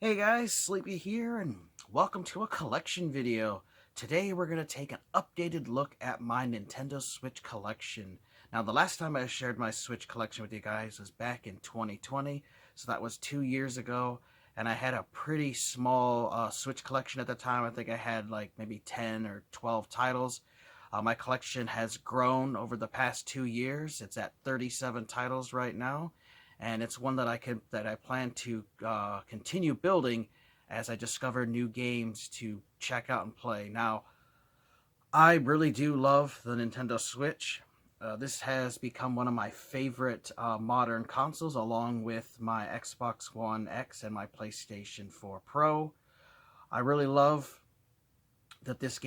Hey guys, Sleepy here, and welcome to a collection video. Today we're going to take an updated look at my Nintendo Switch collection. Now, the last time I shared my Switch collection with you guys was back in 2020, so that was 2 years ago, and I had a pretty small Switch collection at the time. I think I had like maybe 10 or 12 titles. My collection has grown over the past 2 years. It's at 37 titles right now, and it's one that I plan to continue building as I discover new games to check out and play. Now, I really do love the Nintendo Switch. This has become one of my favorite modern consoles, along with my Xbox One X and my PlayStation 4 Pro. I really love that this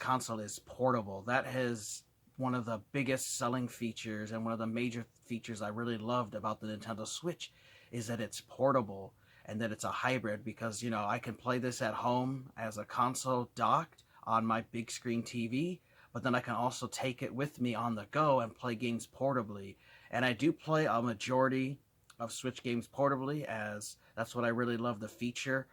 console is portable. That has one of the biggest selling features, and one of the major features I really loved about the Nintendo Switch is that it's portable and that it's a hybrid, because I can play this at home as a console docked on my big screen TV, but then I can also take it with me on the go and play games portably. And I do play a majority of Switch games portably, as that's what I really love the feature.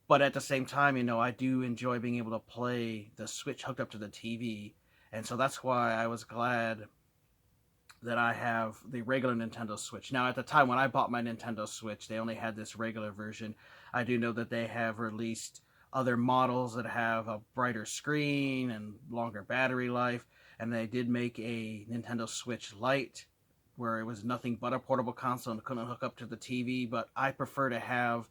But at the same time, I do enjoy being able to play the Switch hooked up to the TV. And so that's why I was glad that I have the regular Nintendo Switch. Now, at the time when I bought my Nintendo Switch, they only had this regular version. I do know that they have released other models that have a brighter screen and longer battery life. And they did make a Nintendo Switch Lite, where it was nothing but a portable console and couldn't hook up to the TV. But I prefer to have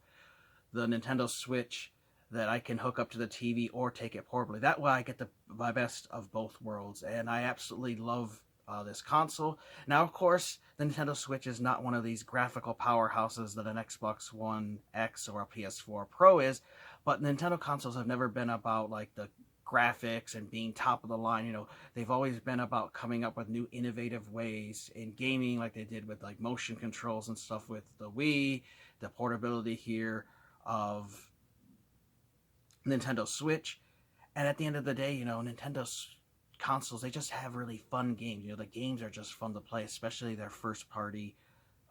the Nintendo Switch that I can hook up to the TV or take it portably. That way I get my best of both worlds, and I absolutely love this console. Now, of course, the Nintendo Switch is not one of these graphical powerhouses that an Xbox One X or a PS4 Pro is, but Nintendo consoles have never been about like the graphics and being top of the line. They've always been about coming up with new innovative ways in gaming, like they did with like motion controls and stuff with the Wii, the portability here of Nintendo Switch. And at the end of the day, Nintendo's consoles, they just have really fun games. The games are just fun to play, especially their first party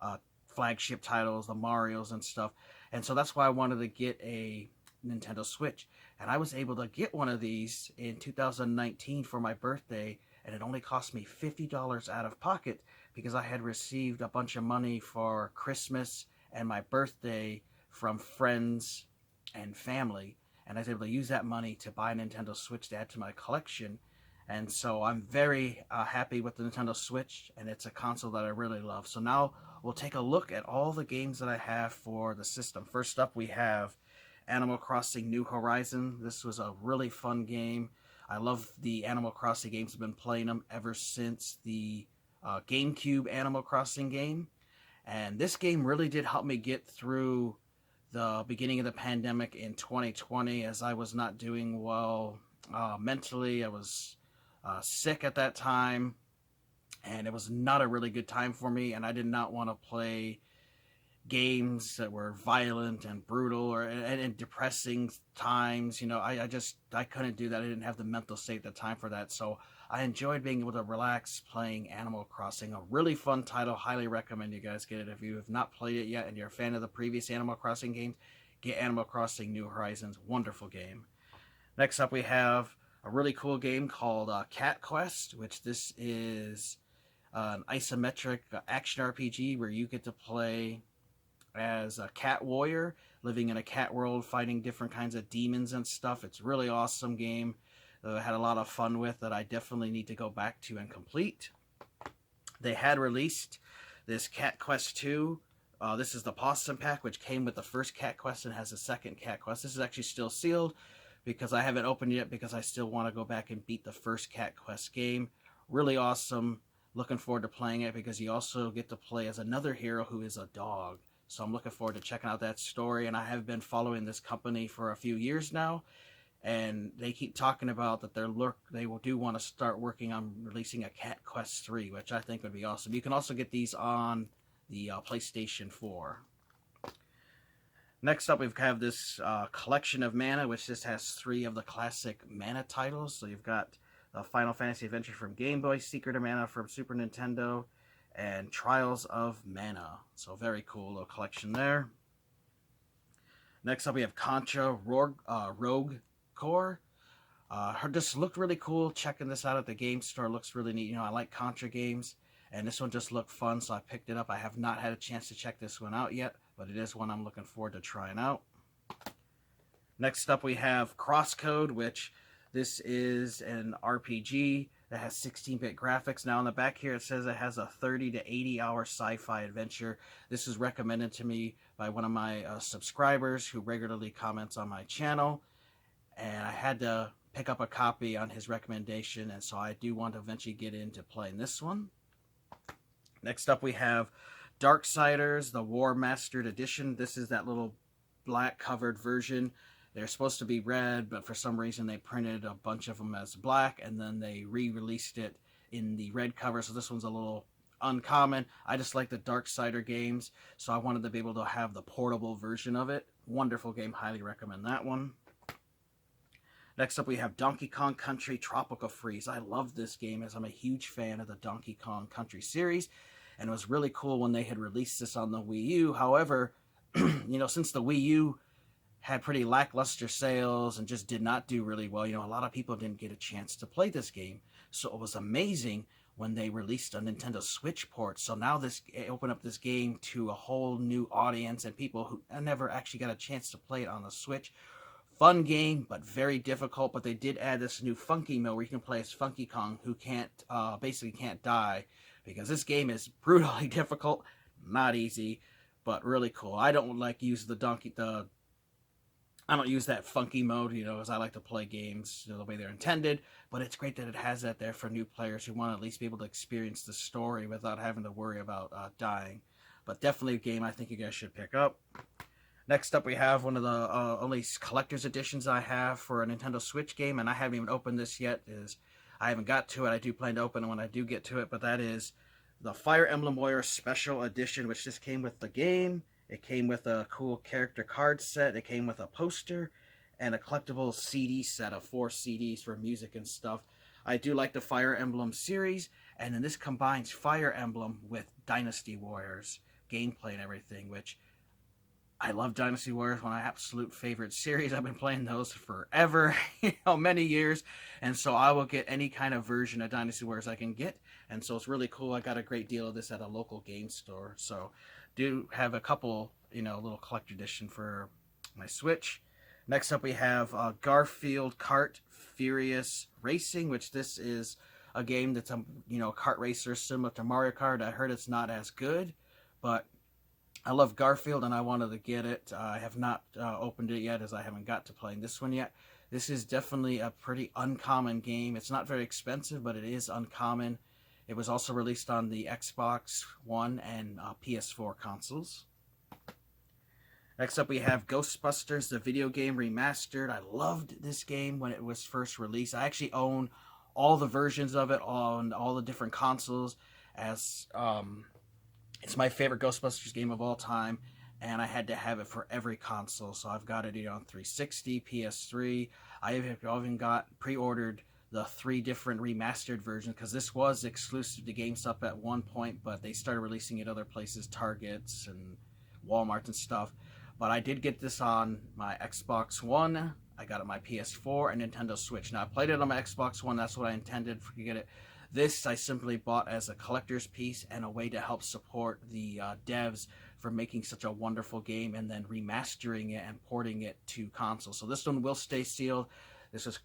uh, flagship titles, the Marios and stuff. And so that's why I wanted to get a Nintendo Switch. And I was able to get one of these in 2019 for my birthday, and it only cost me $50 out of pocket, because I had received a bunch of money for Christmas and my birthday from friends and family, and I was able to use that money to buy a Nintendo Switch to add to my collection. And so I'm very happy with the Nintendo Switch, and it's a console that I really love. So now we'll take a look at all the games that I have for the system. First up, we have Animal Crossing New Horizon. This was a really fun game. I love the Animal Crossing games. I've been playing them ever since the GameCube Animal Crossing game. And this game really did help me get through the beginning of the pandemic in 2020, as I was not doing well mentally. I was sick at that time, and it was not a really good time for me, and I did not want to play games that were violent and brutal or and depressing times. I couldn't do that. I didn't have the mental state at the time for that. So I enjoyed being able to relax playing Animal Crossing. A really fun title. Highly recommend you guys get it. If you have not played it yet and you're a fan of the previous Animal Crossing games, get Animal Crossing New Horizons. Wonderful game. Next up, we have a really cool game called Cat Quest, which this is an isometric action RPG where you get to play as a cat warrior living in a cat world, fighting different kinds of demons and stuff. It's a really awesome game that I had a lot of fun with, that I definitely need to go back to and complete. They had released this Cat Quest 2. This is the Possum Pack, which came with the first Cat Quest and has a second Cat Quest. This is actually still sealed because I haven't opened it yet, because I still want to go back and beat the first Cat Quest game. Really awesome. Looking forward to playing it, because you also get to play as another hero who is a dog. So I'm looking forward to checking out that story, and I have been following this company for a few years now, and they keep talking about that they do want to start working on releasing a Cat Quest 3, which I think would be awesome. You can also get these on the PlayStation 4. Next up, we have this collection of Mana, which just has 3 of the classic Mana titles. So you've got the Final Fantasy Adventure from Game Boy, Secret of Mana from Super Nintendo, and Trials of Mana. So very cool little collection there. Next up, we have Contra Rogue Core. This looked really cool. Checking this out at the game store looks really neat. You know, I like Contra games, and this one just looked fun, so I picked it up. I have not had a chance to check this one out yet, but it is one I'm looking forward to trying out. Next up, we have Crosscode, which this is an RPG that has 16-bit graphics. Now, on the back here, it says it has a 30 to 80-hour sci-fi adventure. This is recommended to me by one of my subscribers who regularly comments on my channel, and I had to pick up a copy on his recommendation, and so I do want to eventually get into playing this one. Next up, we have Darksiders, the Remastered Edition. This is that little black-covered version. They're supposed to be red, but for some reason they printed a bunch of them as black, and then they re-released it in the red cover, so this one's a little uncommon. I just like the Darksider games, so I wanted to be able to have the portable version of it. Wonderful game, highly recommend that one. Next up, we have Donkey Kong Country Tropical Freeze. I love this game as I'm a huge fan of the Donkey Kong Country series, and it was really cool when they had released this on the Wii U. However, you know, since the Wii U had pretty lackluster sales and just did not do really well, you know, a lot of people didn't get a chance to play this game. So it was amazing when they released a Nintendo Switch port. So now it opened up this game to a whole new audience and people who never actually got a chance to play it on the Switch. Fun game, but very difficult. But they did add this new funky mode where you can play as Funky Kong, who basically can't die, because this game is brutally difficult, not easy, but really cool. I don't use I don't use that funky mode, you know, as I like to play games the way they're intended, but it's great that it has that there for new players who want to at least be able to experience the story without having to worry about dying. But definitely a game I think you guys should pick up. Next up, we have one of the only collector's editions I have for a Nintendo Switch game, and I haven't even opened this yet. I haven't got to it. I do plan to open it when I do get to it, but that is the Fire Emblem Warriors Special Edition, which just came with the game. It came with a cool character card set. It came with a poster and a collectible CD set of 4 CDs for music and stuff. I do like the Fire Emblem series, and then this combines Fire Emblem with Dynasty Warriors gameplay and everything, which I love Dynasty Warriors, one of my absolute favorite series. I've been playing those forever, you know, many years, and so I will get any kind of version of Dynasty Warriors I can get, and so it's really cool. I got a great deal of this at a local game store, so do have a couple, you know, little collector edition for my Switch. Next up, we have Garfield Kart Furious Racing, which this is a game that's a, you know, kart racer similar to Mario Kart. I heard it's not as good, but I love Garfield and I wanted to get it. I have not opened it yet, as I haven't got to playing this one yet. This is definitely a pretty uncommon game. It's not very expensive, but it is uncommon. It was also released on the Xbox One and PS4 consoles. Next up, we have Ghostbusters, the video game remastered. I loved this game when it was first released. I actually own all the versions of it on all the different consoles, as it's my favorite Ghostbusters game of all time, and I had to have it for every console. So I've got it on 360, PS3. I have even got pre-ordered the 3 different remastered versions, because this was exclusive to GameStop at one point, but they started releasing it other places, Targets and Walmart and stuff. But I did get this on my Xbox One, I got it on my PS4, and Nintendo Switch. Now, I played it on my Xbox One, that's what I intended to get it. This I simply bought as a collector's piece and a way to help support the devs for making such a wonderful game and then remastering it and porting it to console. So this one will stay sealed. This was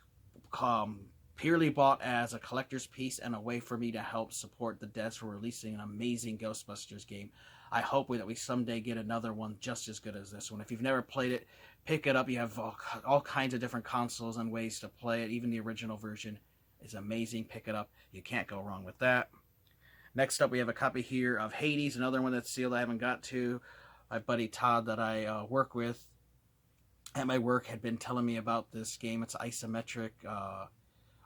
purely bought as a collector's piece and a way for me to help support the devs for releasing an amazing Ghostbusters game. I hope that we someday get another one just as good as this one. If you've never played it, pick it up. You have all kinds of different consoles and ways to play it. Even the original version is amazing. Pick it up. You can't go wrong with that. Next up, we have a copy here of Hades, another one that's sealed I haven't got to. My buddy Todd that I work with at my work had been telling me about this game. It's an isometric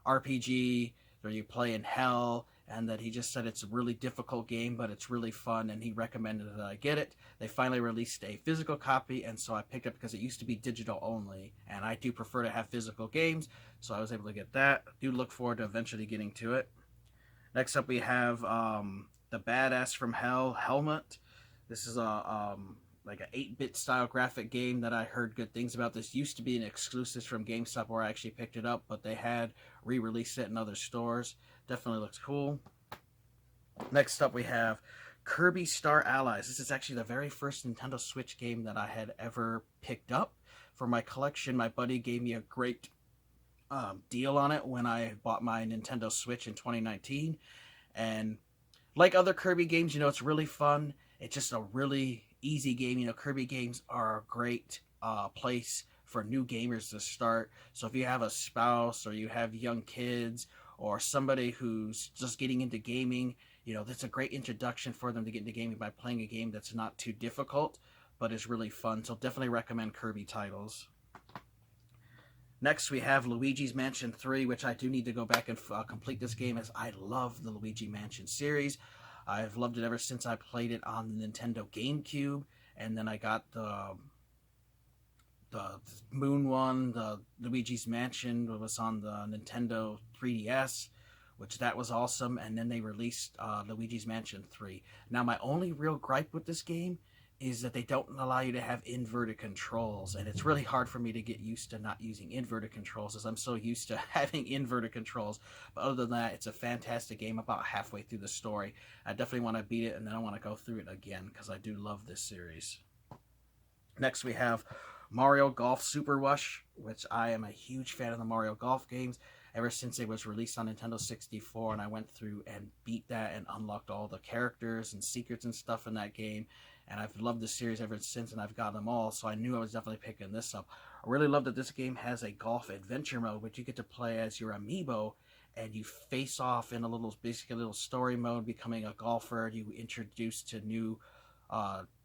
RPG where you play in hell, and that he just said it's a really difficult game, but it's really fun, and he recommended that I get it. They finally released a physical copy, and so I picked it because it used to be digital only, and I do prefer to have physical games, so I was able to get that. I do look forward to eventually getting to it. Next up, we have the Badass from Hell helmet. This is a like an 8-bit style graphic game that I heard good things about. This used to be an exclusive from GameStop where I actually picked it up, but they had re-released it in other stores. Definitely looks cool. Next up we have Kirby Star Allies. This is actually the very first Nintendo Switch game that I had ever picked up for my collection. My buddy gave me a great deal on it when I bought my Nintendo Switch in 2019. And like other Kirby games, it's really fun. It's just a really easy game. Kirby games are a great place for new gamers to start. So if you have a spouse or you have young kids or somebody who's just getting into gaming, that's a great introduction for them to get into gaming by playing a game that's not too difficult, but is really fun. So definitely recommend Kirby titles. Next, we have Luigi's Mansion 3, which I do need to go back and complete this game, as I love the Luigi Mansion series. I've loved it ever since I played it on the Nintendo GameCube, and then I got the Moon one, the Luigi's Mansion was on the Nintendo 3DS, which that was awesome, and then they released Luigi's Mansion 3. Now, my only real gripe with this game is that they don't allow you to have inverted controls, and it's really hard for me to get used to not using inverted controls, as I'm so used to having inverted controls. But other than that, it's a fantastic game. About halfway through the story, I definitely want to beat it, and then I want to go through it again, because I do love this series. Next, we have Mario Golf Super Rush, which I am a huge fan of the Mario Golf games ever since it was released on Nintendo 64, and I went through and beat that and unlocked all the characters and secrets and stuff in that game. And I've loved this series ever since, and I've got them all, so I knew I was definitely picking this up. I really love that this game has a golf adventure mode, which you get to play as your amiibo, and you face off in basically a little story mode, becoming a golfer. You introduce to new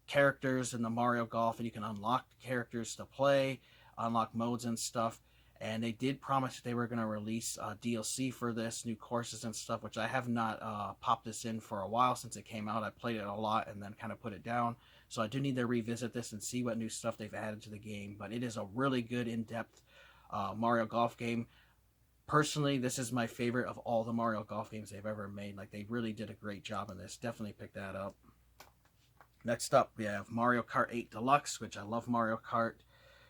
characters in the Mario Golf, and you can unlock characters to play, unlock modes and stuff. And they did promise that they were going to release DLC for this, new courses and stuff, which I have not popped this in for a while since it came out. I played it a lot and then kind of put it down. So I do need to revisit this and see what new stuff they've added to the game. But it is a really good, in-depth Mario Golf game. Personally, this is my favorite of all the Mario Golf games they've ever made. Like, they really did a great job in this. Definitely pick that up. Next up, we have Mario Kart 8 Deluxe, which I love Mario Kart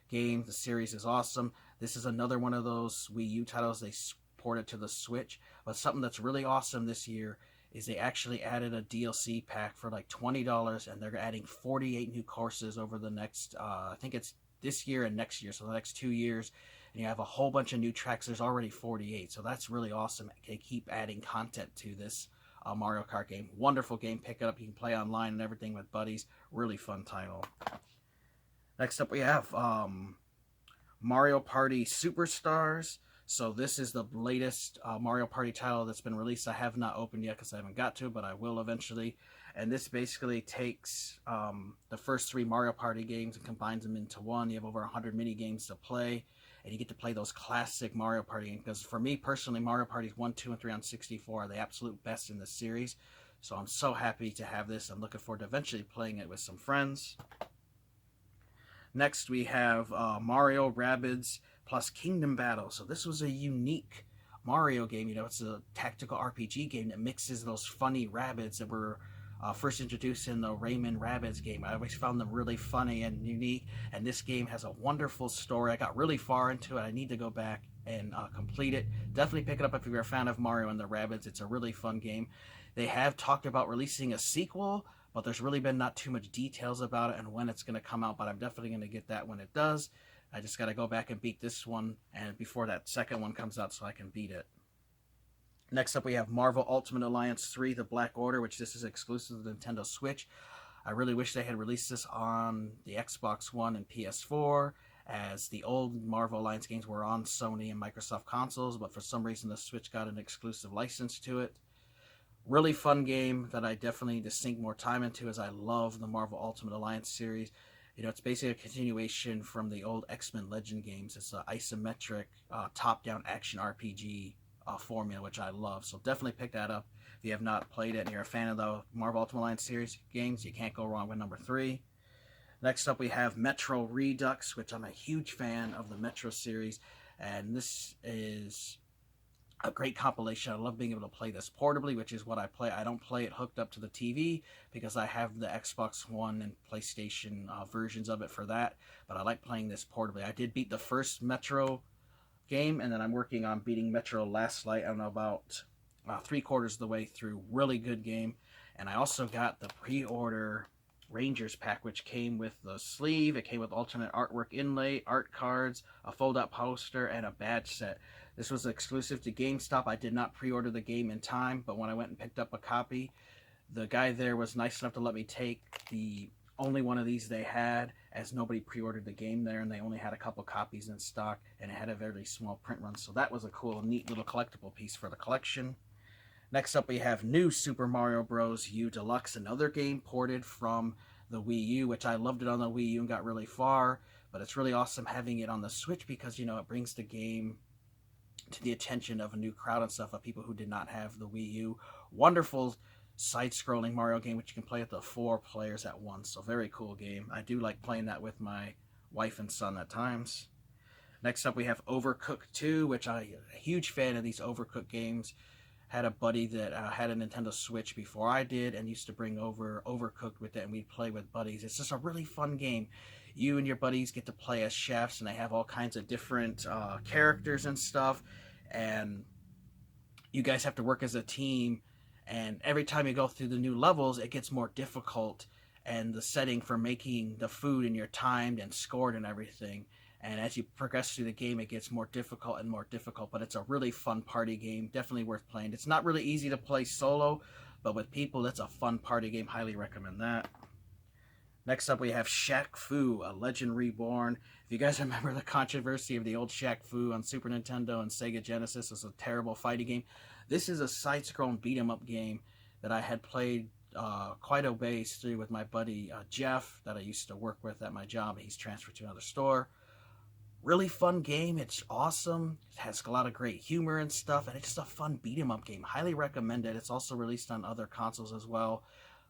game. The series is awesome. This is another one of those Wii U titles they ported to the Switch. But something that's really awesome this year is they actually added a DLC pack for like $20, and they're adding 48 new courses over the next, I think it's this year and next year, so the next 2 years. And you have a whole bunch of new tracks. There's already 48, so that's really awesome. They keep adding content to this Mario Kart game. Wonderful game. Pick it up. You can play online and everything with buddies. Really fun title. Next up we have Mario Party Superstars. So this is the latest Mario Party title that's been released. I have not opened yet because I haven't got to, but I will eventually. And this basically takes the first 3 Mario Party games and combines them into one. You have over 100 mini games to play, and you get to play those classic Mario Party games. Because for me personally, Mario Parties 1, 2, and 3 on 64 are the absolute best in the series. So I'm so happy to have this. I'm looking forward to eventually playing it with some friends. Next, we have Mario Rabbids plus Kingdom Battle. So this was a unique Mario game. It's a tactical RPG game that mixes those funny Rabbids that were first introduced in the Rayman Rabbids game. I always found them really funny and unique, and this game has a wonderful story. I got really far into it. I need to go back and complete it. Definitely pick it up if you're a fan of Mario and the Rabbids. It's a really fun game. They have talked about releasing a sequel, but there's really been not too much details about it and when it's going to come out, but I'm definitely going to get that when it does. I just got to go back and beat this one and before that second one comes out so I can beat it. Next up we have Marvel Ultimate Alliance 3, The Black Order, which this is exclusive to the Nintendo Switch. I really wish they had released this on the Xbox One and PS4, as the old Marvel Alliance games were on Sony and Microsoft consoles, but for some reason the Switch got an exclusive license to it. Really fun game that I definitely need to sink more time into, as I love the Marvel Ultimate Alliance series. It's basically a continuation from the old X-Men Legend games. It's an isometric, top-down action RPG formula, which I love. So definitely pick that up if you have not played it and you're a fan of the Marvel Ultimate Alliance series games. You can't go wrong with number 3. Next up we have Metro Redux, which I'm a huge fan of the Metro series. And this is a great compilation. I love being able to play this portably, which is what I play. I don't play it hooked up to the TV because I have the Xbox One and PlayStation versions of it for that, but I like playing this portably. I did beat the first Metro game, and then I'm working on beating Metro Last Light. I don't know, about 3/4 of the way through. Really good game. And I also got the pre-order Rangers pack, which came with the sleeve. It came with alternate artwork inlay, art cards, a fold-out poster, and a badge set. This was exclusive to GameStop. I did not pre-order the game in time, but when I went and picked up a copy, the guy there was nice enough to let me take the only one of these they had, as nobody pre-ordered the game there, and they only had a couple copies in stock, and it had a very small print run. So that was a cool, neat little collectible piece for the collection. Next up, we have New Super Mario Bros. U Deluxe, another game ported from the Wii U, which I loved it on the Wii U and got really far, but it's really awesome having it on the Switch because, you know, it brings the game to the attention of a new crowd and stuff, of people who did not have the Wii U. Wonderful side-scrolling Mario game, which you can play with the 4 players at once, so very cool game. I do like playing that with my wife and son at times. Next up, we have Overcooked 2, which I'm a huge fan of these Overcooked games. Had a buddy that had a Nintendo Switch before I did and used to bring over Overcooked with it, and we'd play with buddies. It's just a really fun game. You and your buddies get to play as chefs, and they have all kinds of different characters and stuff, and you guys have to work as a team, and every time you go through the new levels, it gets more difficult, and the setting for making the food, and you're timed and scored and everything. And as you progress through the game, it gets more difficult and more difficult, but it's a really fun party game, definitely worth playing. It's not really easy to play solo, but with people, it's a fun party game. Highly recommend that. Next up, we have Shaq Fu, A Legend Reborn. If you guys remember the controversy of the old Shaq Fu on Super Nintendo and Sega Genesis, it's a terrible fighting game. This is a side-scrolling beat-em-up game that I had played quite a ways through with my buddy Jeff, that I used to work with at my job. He's transferred to another store. Really fun game. It's awesome. It has a lot of great humor and stuff, and it's just a fun beat-em-up game. Highly recommend it. It's also released on other consoles as well.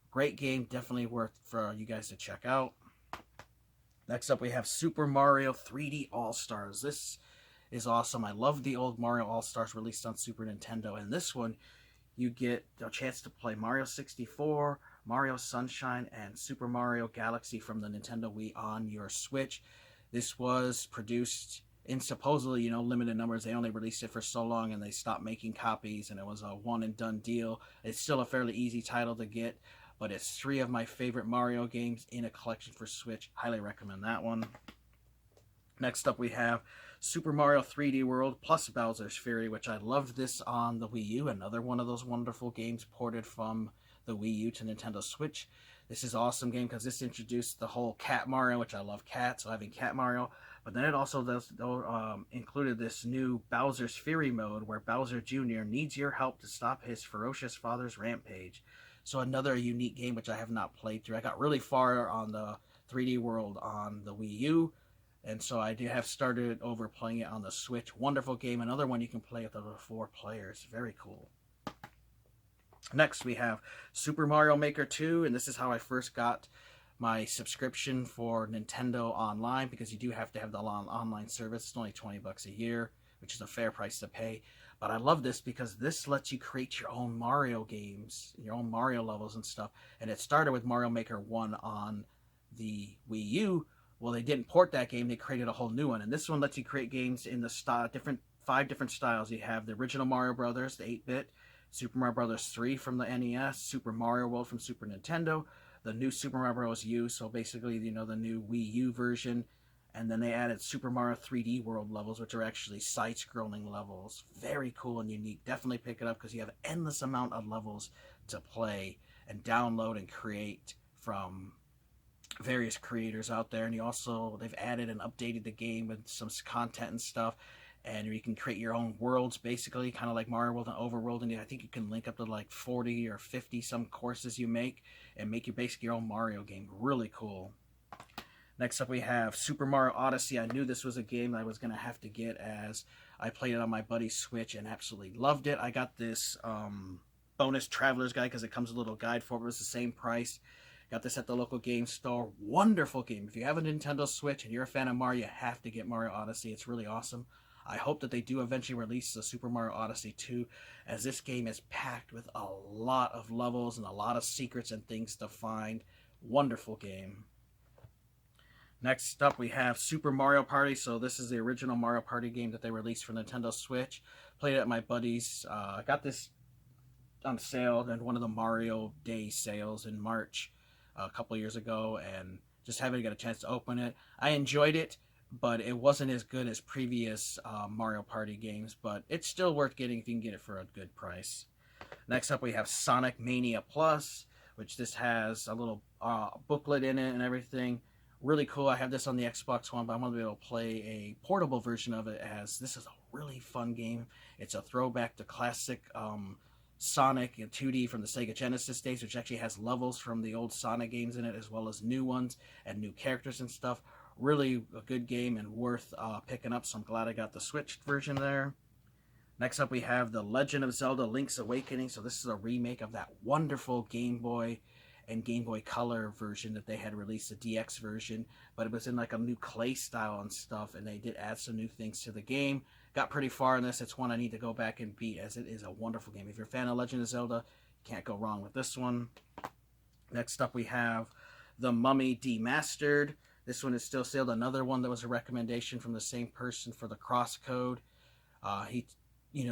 Great game. Definitely worth for you guys to check out. Next up, we have Super Mario 3D All-Stars. This is awesome. I love the old Mario All-Stars released on Super Nintendo, and this one, you get a chance to play Mario 64, Mario Sunshine, and Super Mario Galaxy from the Nintendo Wii on your Switch. This was produced in supposedly, you know, limited numbers. They only released it for so long and they stopped making copies, and it was a one and done deal. It's still a fairly easy title to get, but it's 3 of my favorite Mario games in a collection for Switch. Highly recommend that one. Next up, we have Super Mario 3D World plus Bowser's Fury, which I loved this on the Wii U. Another one of those wonderful games ported from the Wii U to Nintendo Switch. This is an awesome game because this introduced the whole Cat Mario, which I love cats, so having Cat Mario. But then it also included this new Bowser's Fury mode, where Bowser Jr. needs your help to stop his ferocious father's rampage. So another unique game which I have not played through. I got really far on the 3D World on the Wii U, and so I have started over playing it on the Switch. Wonderful game. Another one you can play with up to 4 players. Very cool. Next, we have Super Mario Maker 2, and this is how I first got my subscription for Nintendo Online, because you do have to have the online service. It's only $20 a year, which is a fair price to pay. But I love this because this lets you create your own Mario games, your own Mario levels and stuff. And it started with Mario Maker 1 on the Wii U. Well, they didn't port that game. They created a whole new one. And this one lets you create games in the 5 different styles. You have the original Mario Brothers, the 8-bit, Super Mario Bros. 3 from the NES, Super Mario World from Super Nintendo, the new Super Mario Bros. U, so basically, you know, the new Wii U version, and then they added Super Mario 3D World levels, which are actually side-scrolling levels. Very cool and unique. Definitely pick it up because you have an endless amount of levels to play and download and create from various creators out there. And they've added and updated the game with some content and stuff. And you can create your own worlds, basically, kind of like Mario World and Overworld. And I think you can link up to like 40 or 50 some courses you make and make basically your own Mario game. Really cool. Next up, we have Super Mario Odyssey. I knew this was a game I was going to have to get, as I played it on my buddy's Switch and absolutely loved it. I got this bonus Traveler's Guide because it comes with a little guide for it. It was the same price. Got this at the local game store. Wonderful game. If you have a Nintendo Switch and you're a fan of Mario, you have to get Mario Odyssey. It's really awesome. I hope that they do eventually release the Super Mario Odyssey 2, as this game is packed with a lot of levels and a lot of secrets and things to find. Wonderful game. Next up, we have Super Mario Party. So this is the original Mario Party game that they released for Nintendo Switch. Played it at my buddy's. I got this on sale in one of the Mario Day sales in March a couple of years ago, and just haven't got a chance to open it. I enjoyed it, but it wasn't as good as previous Mario Party games, but it's still worth getting if you can get it for a good price. Next up, we have Sonic Mania Plus, which this has a little booklet in it and everything. Really cool. I have this on the Xbox One, but I'm going to be able to play a portable version of it, as this is a really fun game. It's a throwback to classic Sonic 2D from the Sega Genesis days, which actually has levels from the old Sonic games in it, as well as new ones and new characters and stuff. Really a good game and worth picking up, so I'm glad I got the Switch version there. Next up, we have The Legend of Zelda Link's Awakening. So this is a remake of that wonderful Game Boy and Game Boy Color version that they had released, the DX version, but it was in like a new clay style and stuff, and they did add some new things to the game. Got pretty far in this. It's one I need to go back and beat, as it is a wonderful game. If you're a fan of Legend of Zelda, you can't go wrong with this one. Next up, we have The Mummy Demastered. This one is still sealed. Another one that was a recommendation from the same person for the crosscode. He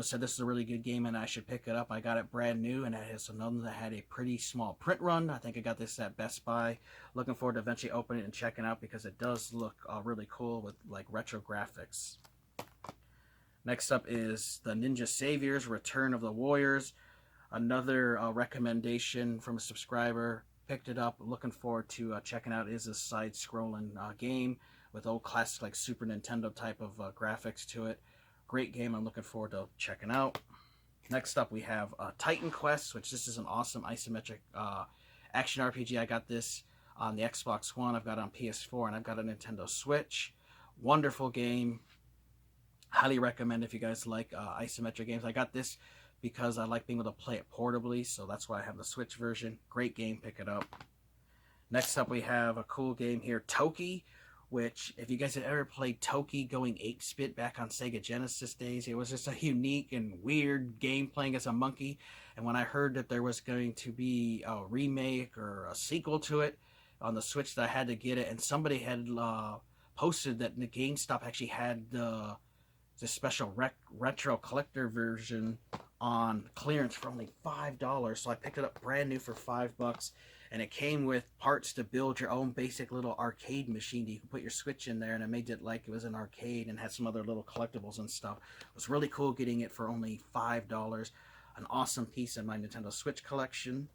said this is a really good game and I should pick it up. I got it brand new, and it has another that had a pretty small print run. I think I got this at Best Buy. Looking forward to eventually opening it and checking it out, because it does look really cool with like retro graphics. Next up is the Ninja Saviors Return of the Warriors. Another recommendation from a subscriber. Picked it up. Looking forward to checking out. It is a side-scrolling game with old classic like Super Nintendo type of graphics to it. Great game. I'm looking forward to checking out. Next up, we have Titan Quest, which this is an awesome isometric action RPG. I got this on the Xbox One. I've got it on PS4, and I've got a Nintendo Switch. Wonderful game. Highly recommend if you guys like isometric games. I got this because I like being able to play it portably, so that's why I have the Switch version. Great game. Pick it up. Next up, we have a cool game here, Toki, which, if you guys had ever played Toki going 8-bit back on Sega Genesis days, it was just a unique and weird game playing as a monkey. And when I heard that there was going to be a remake or a sequel to it on the Switch, that I had to get it. And somebody had posted that the GameStop actually had the special retro collector version on clearance for only $5. So I picked it up brand new for $5. And it came with parts to build your own basic little arcade machine. You could put your Switch in there, and it made it like it was an arcade, and had some other little collectibles and stuff. It was really cool getting it for only $5. An awesome piece in my Nintendo Switch collection.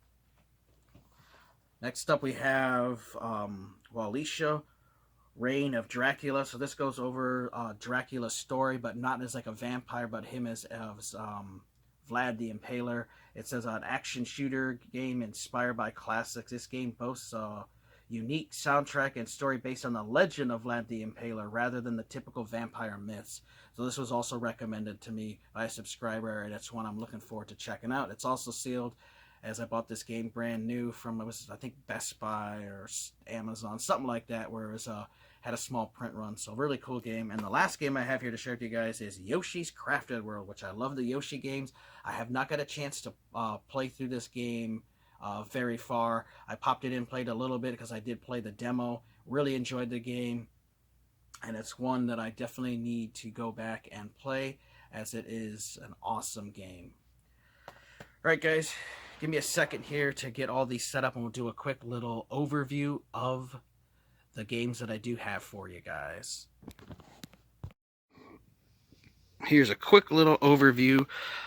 Next up, we have Walisha, Reign of Dracula. So this goes over Dracula's story, but not as like a vampire, but him as Vlad the Impaler. It says an action shooter game inspired by classics. This game boasts a unique soundtrack and story based on the legend of Vlad the Impaler rather than the typical vampire myths. So this was also recommended to me by a subscriber, and it's one I'm looking forward to checking out. It's also sealed, as I bought this game brand new from, I think, Best Buy or Amazon, something like that, where it was had a small print run. So really cool game. And the last game I have here to share with you guys is Yoshi's Crafted World, which I love the Yoshi games. I have not got a chance to play through this game very far. I popped it in, played a little bit because I did play the demo. Really enjoyed the game. And it's one that I definitely need to go back and play, as it is an awesome game. Alright guys, give me a second here to get all these set up, and we'll do a quick little overview of the games that I do have for you guys. Here's a quick little overview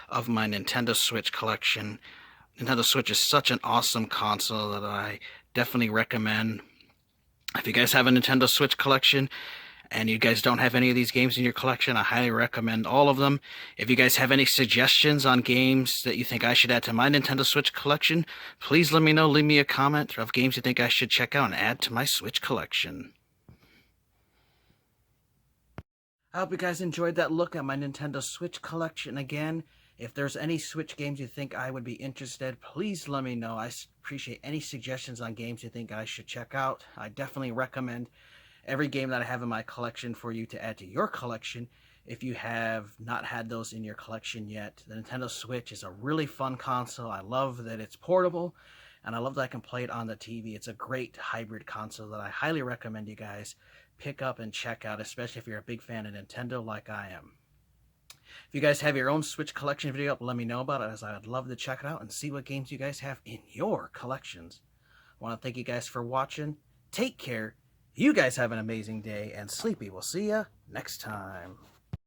of my Nintendo Switch collection. Nintendo Switch is such an awesome console that I definitely recommend. If you guys have a Nintendo Switch collection and you guys don't have any of these games in your collection, I highly recommend all of them. If you guys have any suggestions on games that you think I should add to my Nintendo Switch collection, please let me know. Leave me a comment of games you think I should check out and add to my Switch collection. I hope you guys enjoyed that look at my Nintendo Switch collection. Again, if there's any Switch games you think I would be interested, please let me know. I appreciate any suggestions on games you think I should check out. I definitely recommend every game that I have in my collection for you to add to your collection. If you have not had those in your collection yet, the Nintendo Switch is a really fun console. I love that it's portable, and I love that I can play it on the TV. It's a great hybrid console that I highly recommend you guys pick up and check out, especially if you're a big fan of Nintendo like I am. If you guys have your own Switch collection video up, let me know about it, as I would love to check it out and see what games you guys have in your collections. I want to thank you guys for watching. Take care. You guys have an amazing day, and Sleepy will see ya next time.